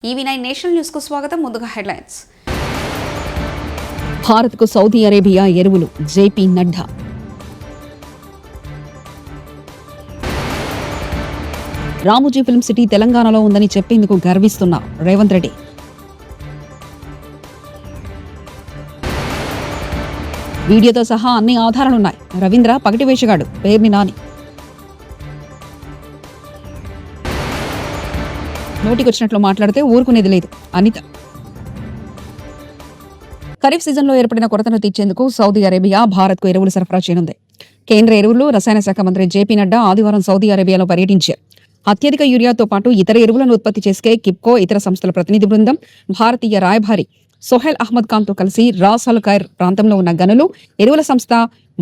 ఈవీ9 national news కు స్వాగతం. ముందుగా హెడ్లైన్స్. భారత్ కు సౌదీ అరేబియా ఎరువులు, JP Nadda. Ramoji film city తెలంగాణలో ఉందని చెప్పేందుకు గర్విస్తున్న రేవంత్ రెడ్డి. వీడియోతో సహా అన్ని ఆధారాలున్నాయి. రవీంద్ర పగటి వేషగాడు, పేర్ని నాని. నోటికొచ్చినట్లు మాట్లాడితే ఊరుకునేది లేదు అనిత. ఖరీఫ్ సీజన్లో ఏర్పడిన కొరతను తీర్చేందుకు సౌదీ అరేబియా భారత్కు ఎరువులు సరఫరా చేయనుంది. కేంద్ర ఎరువులు, రసాయన శాఖ మంత్రి జేపీ నడ్డా ఆదివారం సౌదీ అరేబియాలో పర్యటించారు. అత్యధిక యూరియాతో పాటు ఇతర ఎరువులను ఉత్పత్తి చేసే కిప్కో ఇతర సంస్థల ప్రతినిధి బృందం భారతీయ రాయభారి సోహెల్ అహ్మద్ ఖాన్తో కలిసి రాస్ అల్ ఖైర్ ప్రాంతంలో ఉన్న గనులు, ఎరువుల సంస్థ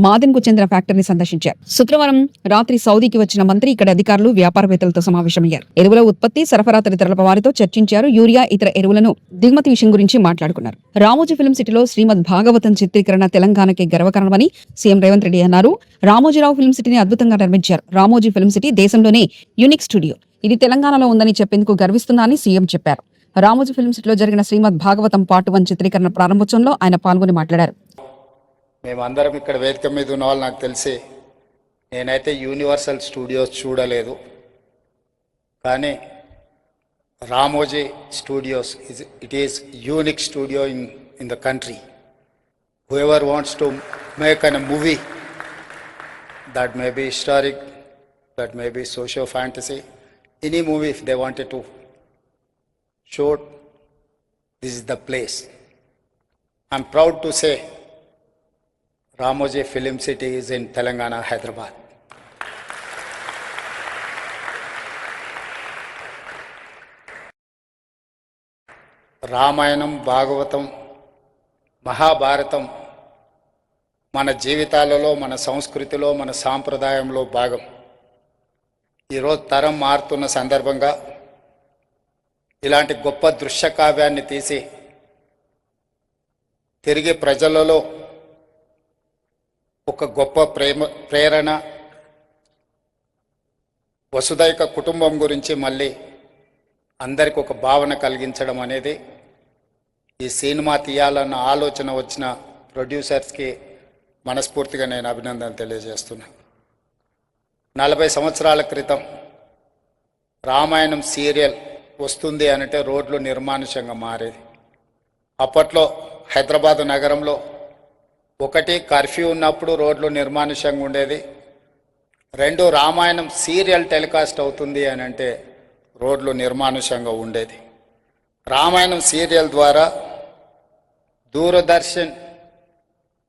మాదెన్కు చెందిన ఫ్యాక్టరీని సందర్శించారు. శుక్రవారం రాత్రి సౌదీకి వచ్చిన మంత్రి ఇక్కడ అధికారులు, వ్యాపారవేత్తలతో సమావేశమయ్యారు. ఎరువుల ఉత్పత్తి, సరఫరా తదితరుల వారితో చర్చించారు. యూరియా, ఇతర ఎరువులను దిగుమతి విషయం గురించి మాట్లాడుకున్నారు. రామోజీ ఫిల్మ్ సిటీలో శ్రీమద్ భాగవతం చిత్రీకరణ తెలంగాణకి గర్వకారణమని సీఎం రేవంత్ రెడ్డి అన్నారు. రామోజీరావు ఫిల్మ్ సిటీని అద్భుతంగా నిర్మించారు. రామోజీ ఫిల్మ్ సిటీ దేశంలోనే యూనిక్ స్టూడియో. ఇది తెలంగాణలో ఉందని చెప్పేందుకు గర్విస్తున్నా అని సీఎం చెప్పారు. రామోజీ ఫిల్మ్ సిటీలో జరిగిన శ్రీమద్ భాగవతం పార్ట్ 1 చిత్రీకరణ ప్రారంభోత్సవంలో ఆయన పాల్గొని మాట్లాడారు. మేమందరం ఇక్కడ వేదిక మీద ఉన్న వాళ్ళు నాకు తెలిసి, నేనైతే యూనివర్సల్ స్టూడియోస్ చూడలేదు, కానీ Ramoji studios it is unique studio in the country. whoever wants to make a movie that may be historic, that may be socio fantasy, any movie if they wanted to shoot, this is the place. I'm proud to say Ramoji Film City is in Telangana, Hyderabad. Ramayanam, Bhagavatam, Mahabharatam మన జీవితాలలో, మన సంస్కృతిలో, మన సాంప్రదాయంలో భాగం. ఈరోజు తరం మారుతున్న సందర్భంగా ఇలాంటి గొప్ప దృశ్య కావ్యాన్ని తీసి తిరిగి ప్రజలలో ఒక గొప్ప ప్రేరణ, వసుదైక కుటుంబం గురించి మళ్ళీ అందరికి ఒక భావన కలిగించడం అనేది ఈ సినిమా తీయాలన్న ఆలోచన వచ్చిన ప్రొడ్యూసర్స్కి మనస్ఫూర్తిగా నేను అభినందనలు తెలియజేస్తున్నాను. 40 సంవత్సరాల క్రితం రామాయణం సీరియల్ వస్తుంది అంటే రోడ్లు నిర్మానుష్యంగా మారేది. అప్పట్లో హైదరాబాదు నగరంలో ఒకటి కర్ఫ్యూ ఉన్నప్పుడు రోడ్లు నిర్మానుష్యంగా ఉండేది, 2 రామాయణం సీరియల్ టెలికాస్ట్ అవుతుంది అని అంటే రోడ్లు నిర్మానుష్యంగా ఉండేది. రామాయణం సీరియల్ ద్వారా దూరదర్శన్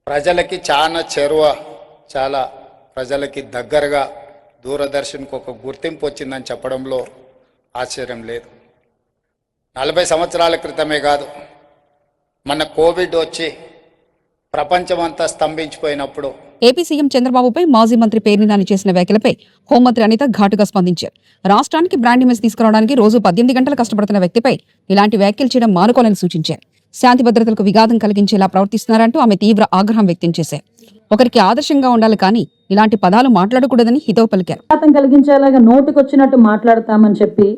ప్రజలకి చాలా చేరువ, చాలా ప్రజలకి దగ్గరగా దూరదర్శన్కు ఒక గుర్తింపు వచ్చిందని చెప్పడంలో ఆశ్చర్యం లేదు. 40 సంవత్సరాల క్రితమే కాదు, మన కోవిడ్ వచ్చి ప్రపంచమంతా స్తంభించిపోయినప్పుడు ఏపీ సీఎం చంద్రబాబుపై మాజీ మంత్రి పేర్ని నాని చేసిన వ్యాఖ్యలపై హోంమంత్రి అనిత ఘాటుగా స్పందించారు. రాష్ట్రానికి బ్రాండ్ ఇమేజ్ తీసుకురావడానికి రోజు 18 గంటలు కష్టపడుతున్న వ్యక్తిపై ఇలాంటి వ్యాఖ్యలు చేయడం మానుకోవాలని సూచించారు. శాంతి భద్రతలకు విఘాతం కలిగించేలా ప్రవర్తిస్తున్నారంటూ ఆమె తీవ్ర ఆగ్రహం వ్యక్తం చేశారు. ఒకరికి ఆదర్శంగా ఉండాలి కానీ ఇలాంటి పదాలు మాట్లాడకూడదని హితవు పలికారు. విఘాతం కలిగించేలాగా నోటికొచ్చినట్టు మాట్లాడతామని చెప్పి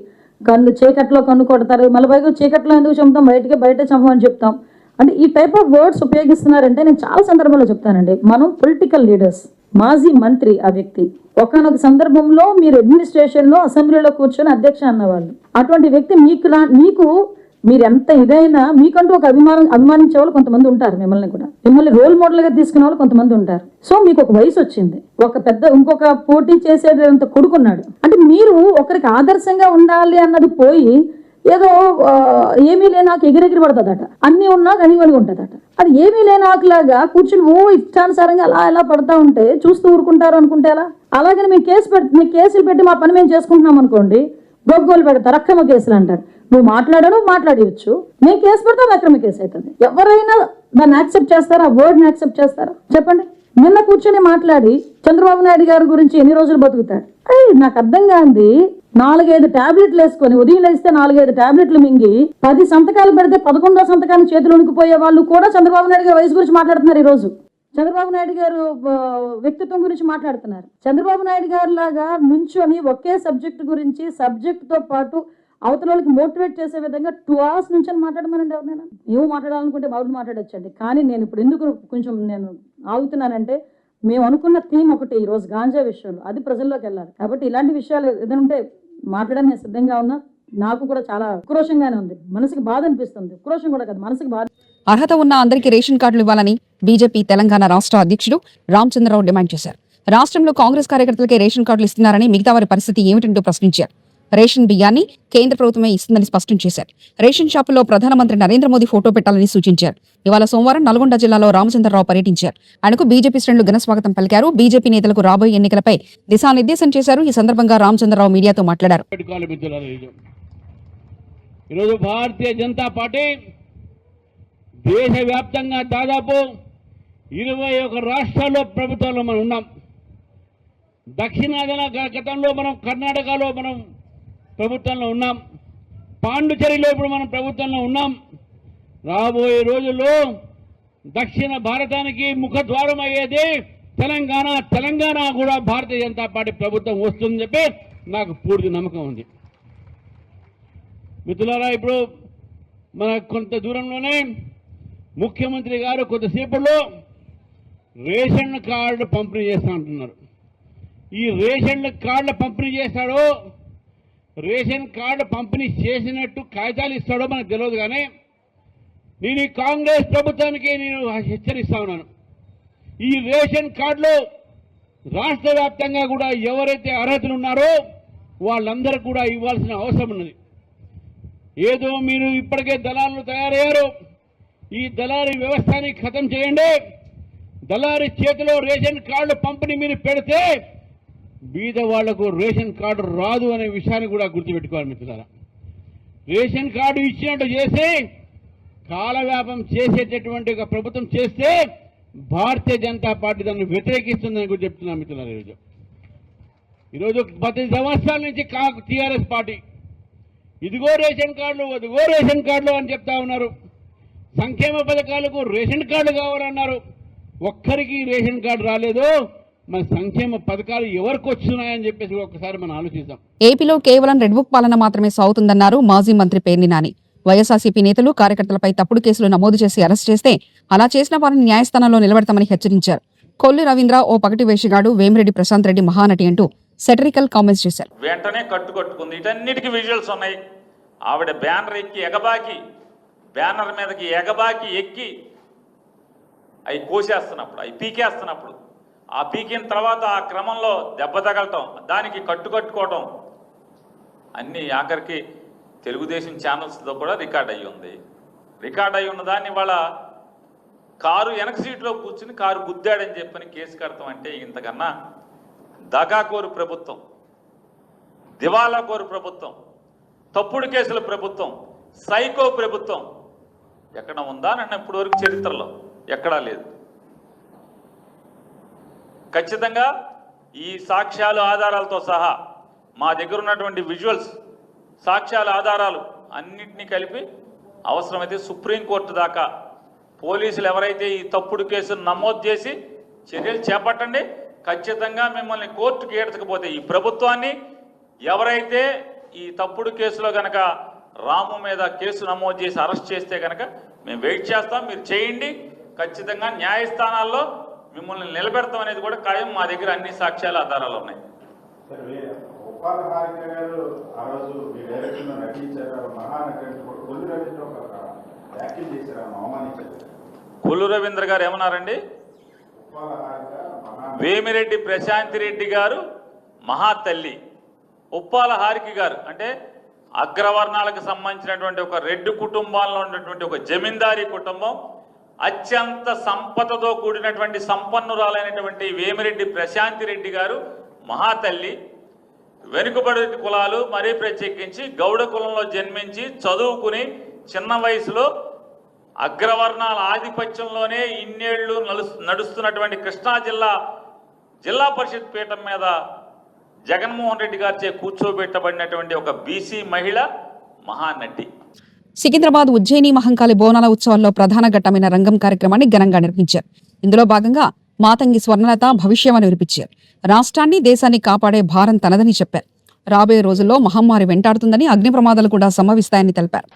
కన్ను చీకట్లో కన్ను కొడతారు, మళ్ళీ పైగా చీకట్లో ఎందుకు చంపుతాం, బయట చంపమని చెప్తాం అంటే ఈ టైప్ ఆఫ్ వర్డ్స్ ఉపయోగిస్తున్నారంటే నేను చాలా సందర్భాల్లో చెప్తానండి. మనం పొలిటికల్ లీడర్స్, మాజీ మంత్రి ఆ వ్యక్తి ఒకనొక సందర్భంలో మీరు అడ్మినిస్ట్రేషన్లో అసెంబ్లీలో కూర్చొని అధ్యక్ష అన్నవాళ్ళు. అటువంటి వ్యక్తి మీకు మీరు ఎంత ఇదైనా మీకంటూ ఒక అభిమానించే వాళ్ళు కొంతమంది ఉంటారు, మిమ్మల్ని రోల్ మోడల్ గా తీసుకునే వాళ్ళు కొంతమంది ఉంటారు. సో మీకు ఒక వయసు వచ్చింది, ఇంకొక పోటీ చేసేంత కొడుకున్నాడు అంటే మీరు ఒకరికి ఆదర్శంగా ఉండాలి అన్నది పోయి ఏదో ఏమీ లేని ఆకు ఎగిరెగిరి పడుతుందట, అన్నీ ఉన్నా కనివని ఉంటుందట. అది ఏమీ లేని ఆకులాగా కూర్చుని ఇష్టానుసారంగా అలా పడతా ఉంటే చూస్తూ ఊరుకుంటారు అనుకుంటే ఎలా? అలాగని మేము కేసులు పెట్టి మా పని మేము చేసుకుంటున్నాం అనుకోండి, గొగ్గోలు పెడతారు, అక్రమ కేసులు అంటారు. నువ్వు మాట్లాడవచ్చు, మేము కేసు పెడతాం, అక్రమ కేసు అవుతుంది. ఎవరైనా దాన్ని యాక్సెప్ట్ చేస్తారా? ఆ వర్డ్ని యాక్సెప్ట్ చేస్తారా? చెప్పండి. నిన్న కూర్చొని మాట్లాడి చంద్రబాబు నాయుడు గారి గురించి ఎన్ని రోజులు బతుకుతాడు? నాకు అర్థం కాంది. 4-5 టాబ్లెట్లు వేసుకొని ఉదయం లేస్తే 4-5 టాబ్లెట్లు మింగి 10 సంతకాలు పెడితే 11వ సంతకాన్ని చేతులు వణికిపోయే వాళ్ళు కూడా చంద్రబాబు నాయుడు గారి వయసు గురించి మాట్లాడుతున్నారు. ఈ రోజు చంద్రబాబు నాయుడు గారు వ్యక్తిత్వం గురించి మాట్లాడుతున్నారు. చంద్రబాబు నాయుడు గారు లాగా నుంచొని ఒకే సబ్జెక్టు గురించి సబ్జెక్టుతో పాటు అవతల వాళ్ళకి మోటివేట్ చేసే విధంగా 2 hours నుంచి మాట్లాడమనండి ఎవరినైనా. మేము మాట్లాడాలనుకుంటే ఎవరు మాట్లాడొచ్చండి. కానీ నేను ఇప్పుడు ఎందుకు కొంచెం నేను ఆగుతున్నానంటే, మేము అనుకున్న థీమ్ ఒకటి ఈరోజు గాంజా విషయంలో, అది ప్రజల్లోకి వెళ్ళాలి. కాబట్టి ఇలాంటి విషయాలు ఏదైనా ఉంటే మాట్లాడడానికి నేను సిద్ధంగా ఉన్నా. నాకు కూడా చాలా ఉక్రోషంగానే ఉంది, మనసుకి బాధ అనిపిస్తుంది. ఉక్రోషం కూడా కాదు, మనసుకి బాధ. అర్హత ఉన్న అందరికీ రేషన్ కార్డులు ఇవ్వాలని బీజేపీ తెలంగాణ రాష్ట్ర అధ్యక్షుడు రామచంద్రరావు డిమాండ్ చేశారు. రాష్ట్రంలో కాంగ్రెస్ కార్యకర్తలకే రేషన్ కార్డులు ఇస్తున్నారని మిగతా వారి పరిస్థితి ఏమిటంటూ ప్రశ్నించారు. రేషన్ బియ్యాన్ని కేంద్ర ప్రభుత్వమే ఇస్తుందని స్పష్టం చేశారు. రేషన్ షాపుల్లో ప్రధానమంత్రి నరేంద్ర మోదీ ఫోటో పెట్టాలని సూచించారు. ఇవాళ సోమవారం నల్గొండ జిల్లాలో రామచంద్రరావు పర్యటించారు. ఆయనకు బీజేపీ శ్రేణులు ఘన స్వాగతం పలికారు. బీజేపీ నేతలకు రాబోయే ఎన్నికలపై దిశానిర్దేశం చేశారు. ఈ సందర్భంగా రామచంద్రరావు మీడియాతో మాట్లాడారు. ఈరోజు భారతీయ జనతా పార్టీ దేశవ్యాప్తంగా దాదాపు 21 రాష్ట్రాల్లో ప్రభుత్వంలో మనం ఉన్నాం. దక్షిణాదిన గతంలో మనం కర్ణాటకలో మనం ప్రభుత్వంలో ఉన్నాం. పాండుచేరిలో ఇప్పుడు మనం ప్రభుత్వంలో ఉన్నాం. రాబోయే రోజుల్లో దక్షిణ భారతానికి ముఖద్వారం అయ్యేది తెలంగాణ కూడా భారతీయ జనతా పార్టీ ప్రభుత్వం వస్తుందని చెప్పి నాకు పూర్తి నమ్మకం ఉంది. మిత్రులారా, ఇప్పుడు మన కొంత దూరంలోనే ముఖ్యమంత్రి గారు కొద్దిసేపట్లో రేషన్ కార్డు పంపిణీ చేస్తా అంటున్నారు. ఈ రేషన్ కార్డుల పంపిణీ చేస్తాడో, రేషన్ కార్డు పంపిణీ చేసినట్టు కాగితాలు ఇస్తాడో మనకు తెలియదు. కానీ నేను ఈ కాంగ్రెస్ ప్రభుత్వానికి నేను హెచ్చరిస్తా ఉన్నాను. ఈ రేషన్ కార్డులో రాష్ట్ర వ్యాప్తంగా కూడా ఎవరైతే అర్హతలు ఉన్నారో వాళ్ళందరూ కూడా ఇవ్వాల్సిన అవసరం ఉన్నది. ఏదో మీరు ఇప్పటికే దళారులు తయారయ్యారు, ఈ దళారీ వ్యవస్థని ఖతం చేయండి. దళారీ చేతిలో రేషన్ కార్డు పంపిణీ మీరు పెడితే బీద వాళ్లకు రేషన్ కార్డు రాదు అనే విషయాన్ని కూడా గుర్తుపెట్టుకోవాలి మిత్రులారా. రేషన్ కార్డు ఇచ్చినట్టు చేసి కాలవ్యాపం చేసేటటువంటి ఒక ప్రభుత్వం చేస్తే భారతీయ జనతా పార్టీ దాన్ని వ్యతిరేకిస్తుందని కూడా చెప్తున్నాను మిత్రులారా. ఈరోజు 10 సంవత్సరాల నుంచి టీఆర్ఎస్ పార్టీ ఇదిగో రేషన్ కార్డులు, అదిగో రేషన్ కార్డులు అని చెప్తా ఉన్నారు. సంక్షేమ పథకాలకు రేషన్ కార్డు కావాలన్నారు. ఒక్కరికి రేషన్ కార్డు రాలేదు. మన సంక్షేమ పథకాలు ఎవరికి వస్తున్నాయని చెప్పేసి ఒక్కసారి మనం ఆలోచిద్దాం. ఏపీలో కేవలం రెడ్ బుక్ పాలన మాత్రమే సాగుతుందన్నారు మాజీ మంత్రి పేర్ని నాని. వైఎస్ఆర్సీపీ నేతలు కార్యకర్తలపై తప్పుడు కేసులు నమోదు చేసి అరెస్ట్ చేస్తే అలా చేసిన వారిని న్యాయస్థానంలో నిలబెడతామని హెచ్చరించారు. కొల్లి రవీంద్ర ఓ పగటి వేషగాడు, వేమిరెడ్డి ప్రశాంత్ రెడ్డి మహానటి అంటూ సెటరికల్ కామెంట్స్ చేశారు. వెంటనే కట్టుకుంది. ఇటన్నిటికీ విజువల్స్ ఉన్నాయి. ఆవిడ బ్యానర్ ఎక్కి ఎగబాకి, బ్యానర్ మీదకి ఎగబాకి ఎక్కి అవి కోసేస్తున్నప్పుడు, అవి పీకేస్తున్నప్పుడు, ఆ పీకిన తర్వాత ఆ క్రమంలో దెబ్బ తగలటం, దానికి కట్టుకోవటం అన్నీ ఆఖరికి తెలుగుదేశం ఛానల్స్తో కూడా రికార్డ్ అయ్యి ఉంది. రికార్డ్ అయ్యి ఉన్న దాన్ని వాళ్ళ కారు వెనక సీట్లో కూర్చుని కారు గుద్దాడని చెప్పని కేసు కడతాం అంటే ఇంతకన్నా దగాకోరు ప్రభుత్వం, దివాలా కోరు ప్రభుత్వం, తప్పుడు కేసుల ప్రభుత్వం, సైకో ప్రభుత్వం ఎక్కడ ఉందా నన్ను ఇప్పటి వరకు చరిత్రలో ఎక్కడా లేదు. ఖచ్చితంగా ఈ సాక్ష్యాలు ఆధారాలతో సహా మా దగ్గర ఉన్నటువంటి విజువల్స్, సాక్ష్యాల ఆధారాలు అన్నింటినీ కలిపి అవసరమైతే సుప్రీంకోర్టు దాకా పోలీసులు ఎవరైతే ఈ తప్పుడు కేసును నమోదు చేసి చర్యలు చేపట్టండి. ఖచ్చితంగా మిమ్మల్ని కోర్టుకి ఏడ్చకపోతే ఈ ప్రభుత్వాన్ని ఎవరైతే ఈ తప్పుడు కేసులో కనుక రాము మీద కేసు నమోదు చేసి అరెస్ట్ చేస్తే కనుక మేము వెయిట్ చేస్తాం. మీరు చేయండి. ఖచ్చితంగా న్యాయస్థానాల్లో మిమ్మల్ని నిలబెడతాం అనేది కూడా ఖాయం. మా దగ్గర అన్ని సాక్ష్యాల ఆధారాలు ఉన్నాయి. కొల్లు రవీంద్ర గారు ఏమన్నారండి? వేమిరెడ్డి ప్రశాంత్ రెడ్డి గారు మహాతల్లి, ఉప్పాల హారిక గారు అంటే అగ్రవర్ణాలకు సంబంధించినటువంటి ఒక రెడ్డి కుటుంబాల్లో ఉన్నటువంటి ఒక జమీందారీ కుటుంబం, అత్యంత సంపదతో కూడినటువంటి సంపన్నురాలైనటువంటి వేమిరెడ్డి ప్రశాంత్ రెడ్డి గారు మహాతల్లి. వెనుకబడి కులాలు, మరీ ప్రత్యేకించి గౌడ కులంలో జన్మించి చదువుకుని చిన్న వయసులో అగ్రవర్ణాల ఆధిపత్యంలోనే ఇన్నేళ్లు నడుస్తున్నటువంటి కృష్ణా జిల్లా పరిషత్ పీఠం మీద జగన్మోహన్ రెడ్డి గారిచే కూర్చోబెట్టబడినటువంటి ఒక బీసీ మహిళ, మహానటి. సికింద్రాబాద్ ఉజ్జయిని మహంకాళి బోనాల ఉత్సవాల్లో ప్రధాన ఘట్టమైన రంగం కార్యక్రమాన్ని ఘనంగా నిర్వహించారు. ఇందులో భాగంగా మాతంగి స్వర్ణలత భవిష్యవాణి వినిపించారు. రాష్ట్రాన్ని, దేశాన్ని కాపాడే భారం తనదని చెప్పారు. రాబోయే రోజుల్లో మహమ్మారి వెంటాడుతుందని, అగ్ని ప్రమాదాలు కూడా సంభవిస్తాయని తెలిపారు.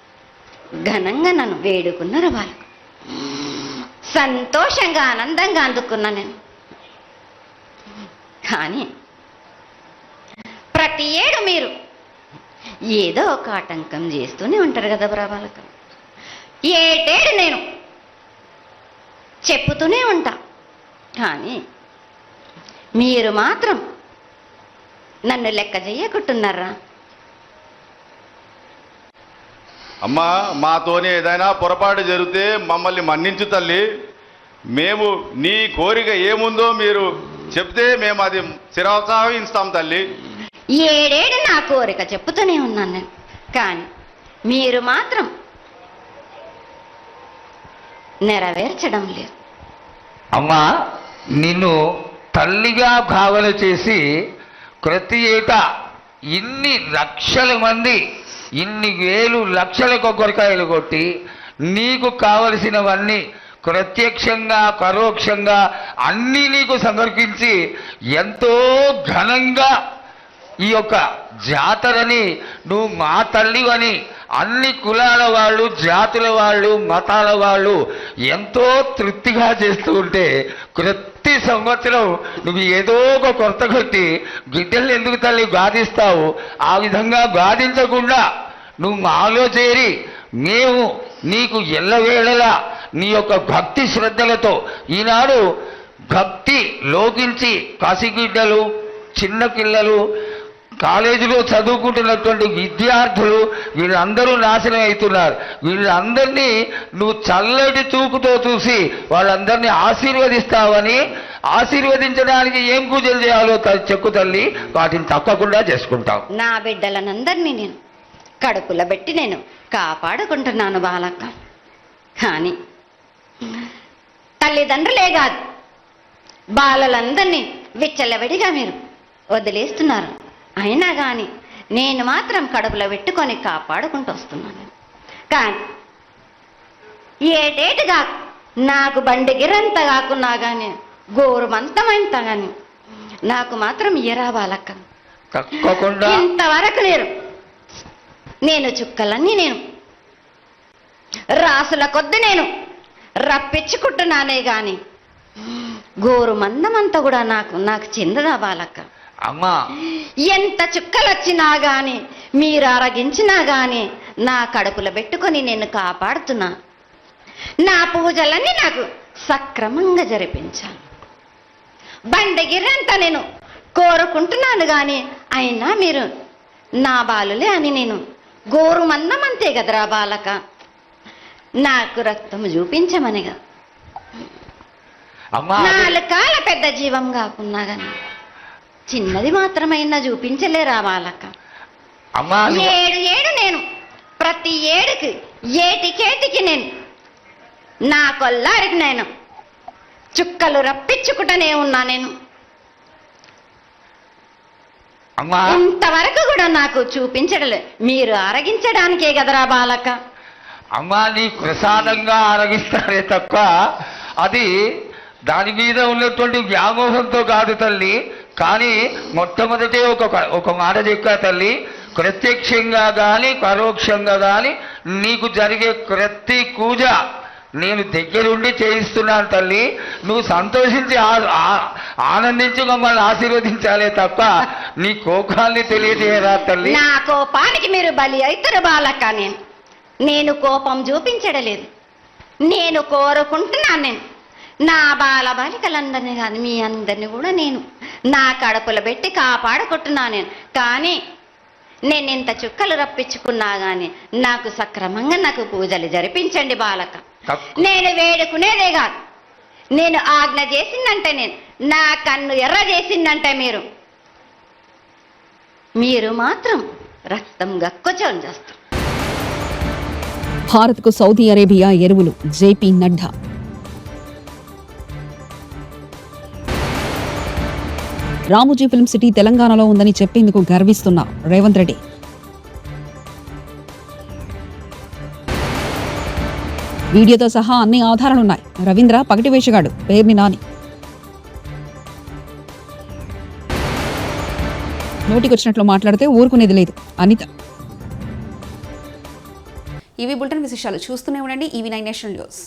ఘనంగా నన్ను వేడుకున్నారు వాళ్ళు, సంతోషంగా ఆనందంగా అందుకున్నా నేను. కానీ ప్రతి ఏడు మీరు ఏదో ఒక ఆటంకం చేస్తూనే ఉంటారు కదా బ్రాబాలకు. ఏటేడు నేను చెప్పుతూనే ఉంటా, కానీ మీరు మాత్రం నన్ను లెక్క చెయ్యకుంటున్నారా? అమ్మా, మాతోనే ఏదైనా పొరపాటు జరిగితే మమ్మల్ని మన్నించు తల్లి. మేము నీ కోరిక ఏముందో మీరు చెప్తే మేము అది శిరోత్సాహిస్తాం తల్లి. ఏడేడు నా కోరిక చెప్పుతూనే ఉన్నాను నేను, కానీ మీరు మాత్రం నెరవేర్చడం లేదు. అమ్మా, నిన్ను తల్లిగా భావన చేసి ప్రతి ఏటా ఇన్ని లక్షల మంది, ఇన్ని వేలు లక్షల కొబ్బరికాయలు కొట్టి నీకు కావలసినవన్నీ ప్రత్యక్షంగా పరోక్షంగా అన్నీ నీకు సమర్పించి ఎంతో ఘనంగా ఈ యొక్క జాతరని నువ్వు మా తల్లివని అన్ని కులాల వాళ్ళు, జాతుల వాళ్ళు, మతాల వాళ్ళు ఎంతో తృప్తిగా చేస్తూ ఉంటే ప్రతి సంవత్సరం నువ్వు ఏదో ఒక కొరత కొట్టి బిడ్డల్ని ఎందుకు తల్లి బాధిస్తావు? ఆ విధంగా బాధించకుండా నువ్వు మాలో చేరి మేము నీకు ఎల్లవేళలా నీ యొక్క భక్తి శ్రద్ధలతో ఈనాడు భక్తి లోకించి కాశీగిడ్డలు, చిన్న పిల్లలు, కాలేజీలో చదువుకుంటున్నటువంటి విద్యార్థులు వీళ్ళందరూ నాశనం అవుతున్నారు. వీళ్ళందరినీ నువ్వు చల్లటి చూపుతో చూసి వాళ్ళందరినీ ఆశీర్వదిస్తావని, ఆశీర్వదించడానికి ఏం పూజలు చేయాలో చెక్కు తల్లి, వాటిని తప్పకుండా చేసుకుంటాం. నా బిడ్డలనందరినీ నేను కడుపులో పెట్టి నేను కాపాడుకుంటున్నాను బాలక్క. కానీ తల్లిదండ్రులే కాదు, బాలలందరినీ విచ్చలవిడిగా మీరు వదిలేస్తున్నారు. అయినా కానీ నేను మాత్రం కడుపులో పెట్టుకొని కాపాడుకుంటూ వస్తున్నాను. కానీ ఏటేటుగా నాకు బండి గిరంత కాకున్నా కానీ గోరుమంతమంత కానీ నాకు మాత్రం ఇయరా బాలక్క. తప్పకుండా ఇంతవరకు నేను చుక్కలన్నీ నేను రాసుల కొద్ది నేను రప్పించుకుంటున్నానే గాని గోరు మందమంతా కూడా నాకు చెందదా బాలక్క. అమ్మా, ఎంత చుక్కలు వచ్చినా గాని మీరు అరగించినా గాని నా కడుపులో పెట్టుకొని నేను కాపాడుతున్నా. నా పూజలన్నీ నాకు సక్రమంగా జరిపించాను. బండగిరంతా నేను కోరుకుంటున్నాను గాని అయినా మీరు నా బాలులే అని నేను గోరు మందమంతే కదరా బాలక. నాకు రక్తం చూపించమనిగా అమ్మా, 4 కాళ్ళ పెద్ద జీవం కాకున్నా గాని చిన్నది మాత్రమైనా చూపించలేరా బాలక. అమ్మా, ఏడు నేను ప్రతి ఏడుకి ఏటికేటికి నేను నా కొల్లారికి నేను చుక్కలు రప్పించుకుంటూనే ఉన్నా. నేను అమ్మా, ఇంతవరకు కూడా నాకు చూపించడలే, మీరు అరగించడానికే కదరా బాలక. అమ్మా, నీ ప్రసాదంగా ఆరగిస్తారే తప్ప అది దాని మీద ఉన్నటువంటి వ్యామోహంతో కాదు తల్లి. కానీ మొట్టమొదటే ఒక మాట చెప్పా తల్లి, ప్రత్యక్షంగా కానీ పరోక్షంగా కానీ నీకు జరిగే ప్రతి పూజ నేను దగ్గరుండి చేయిస్తున్నాను తల్లి. నువ్వు సంతోషించి ఆనందించి మమ్మల్ని ఆశీర్వదించాలే తప్ప నీ కోపాన్ని తెలియజేయరా తల్లి. నా కోపానికి మీరు బలి అవుతారు బాలక. నేను కోపం చూపించడలేదు, నేను కోరుకుంటున్నాను. నేను నా బాల బాలికలందరినీ కాదు మీ అందరినీ కూడా నేను నా కడుపులో పెట్టి కాపాడుకుంటున్నాను. నేను కానీ నేను ఇంత చుక్కలు రప్పించుకున్నా కానీ నాకు సక్రమంగా నాకు పూజలు జరిపించండి బాలక. నేను వేడుకునేదే కాదు, నేను ఆజ్ఞ చేసిందంటే నేను నా కన్ను ఎర్ర చేసిందంటే మీరు మాత్రం రక్తం గక్కుచోని చేస్తారు. భారత్కు సౌదీ అరేబియా ఎరువులు, JP Nadda. Ramoji film city తెలంగాణలో ఉందని చెప్పేందుకు గర్విస్తున్న రేవంత్ రెడ్డి. వీడియోతో సహా అన్ని ఆధారాలున్నాయి. రవీంద్ర పగటి వేషగాడు, పేర్ని నాని. నోటికొచ్చినట్లు మాట్లాడితే ఊరుకునేది లేదు. అనిత. ఇవి బులెటిన్ విశేషాలు. చూస్తూనే ఉండండి EV9 నేషనల్ న్యూస్.